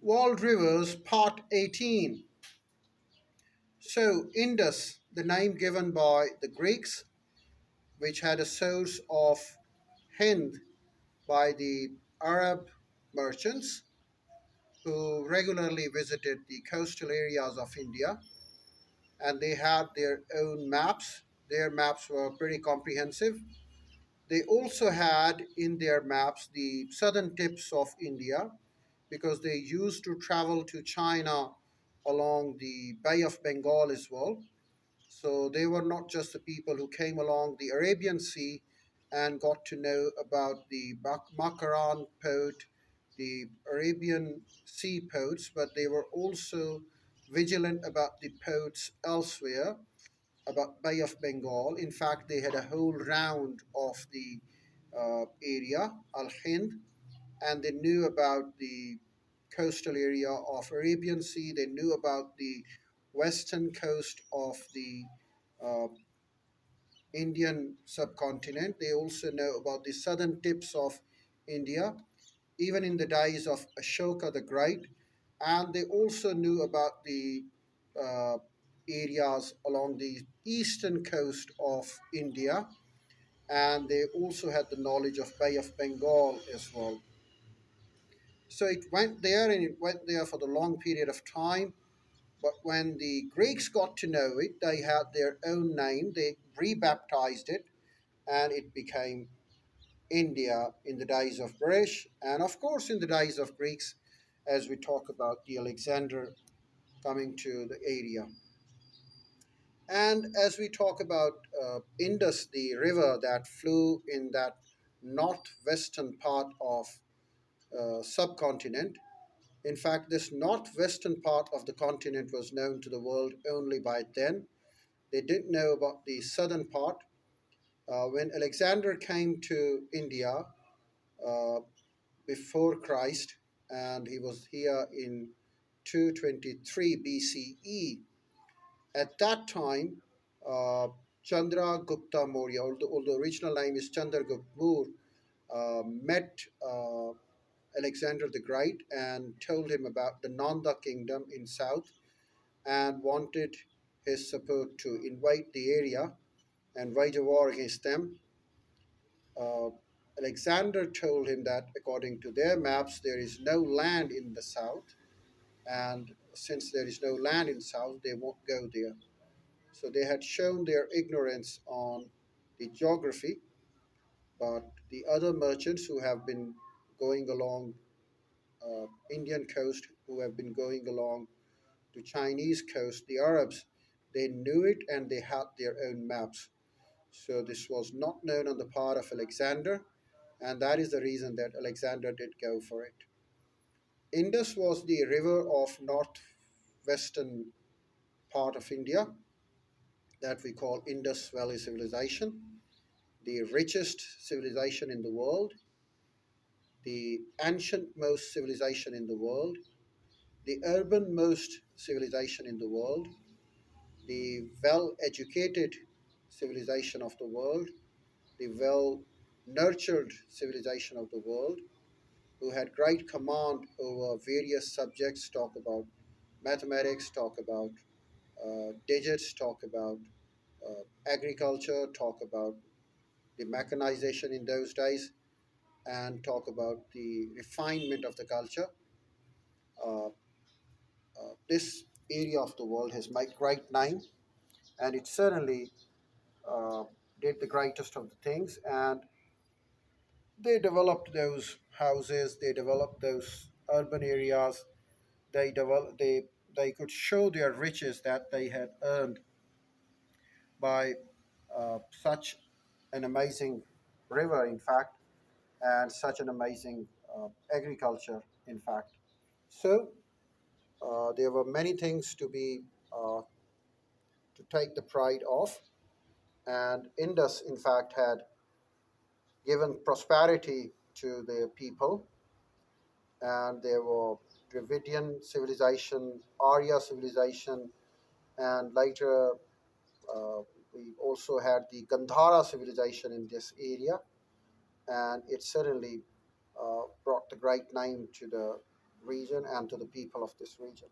World Rivers, Part 18. So, Indus, the name given by the Greeks, which had a source of Hind by the Arab merchants who regularly visited the coastal areas of India, and they had their own maps. Their maps were pretty comprehensive. They also had in their maps the southern tips of India because they used to travel to China along the Bay of Bengal as well. So they were not just the people who came along the Arabian Sea and got to know about the Makaran port, the Arabian Sea ports, but they were also vigilant about the ports elsewhere, about Bay of Bengal. In fact, they had a whole round of the area, Al Hind, and they knew about the coastal area of Arabian Sea. They knew about the western coast of the uh, Indian subcontinent. They also know about the southern tips of India, even in the days of Ashoka the Great. And they also knew about the uh, areas along the eastern coast of India. And they also had the knowledge of Bay of Bengal as well. So it went there and it went there for the long period of time. But when the Greeks got to know it, they had their own name. They rebaptized it and it became India in the days of British and, of course, in the days of Greeks, as we talk about the Alexander coming to the area. And as we talk about Indus, the river that flew in that northwestern part of subcontinent. In fact, this northwestern part of the continent was known to the world only by then. They didn't know about the southern part. When Alexander came to India uh, before Christ, and he was here in 223 BCE, at that time, uh, Chandragupta Maurya, although the original name is Chandragupta Moor, met Alexander the Great and told him about the Nanda kingdom in south and wanted his support to invade the area and wage a war against them. Uh, Alexander told him that according to their maps, there is no land in the south, and since there is no land in south, they won't go there. So they had shown their ignorance on the geography, but the other merchants who have been going along Indian coast, who have been going along to Chinese coast, the Arabs, they knew it and they had their own maps. So this was not known on the part of Alexander, and that is the reason that Alexander did go for it. Indus was the river of northwestern part of India that we call Indus Valley Civilization, the richest civilization in the world, the ancient most civilization in the world, the urban most civilization in the world, the well educated civilization of the world, the well nurtured civilization of the world, who had great command over various subjects, talk about mathematics, talk about digits, talk about agriculture, talk about the mechanization in those days, and talk about the refinement of the culture. Uh, this area of the world has made great name, and it certainly uh, did the greatest of the things. And they developed those houses, they developed those urban areas, they could show their riches that they had earned by such an amazing river, in fact, and such an amazing agriculture, in fact. So there were many things uh, to take the pride of, and Indus, in fact, had given prosperity to the people, and there were Dravidian civilization, Arya civilization, and later uh, we also had the Gandhara civilization in this area, and it certainly brought the great name to the region and to the people of this region.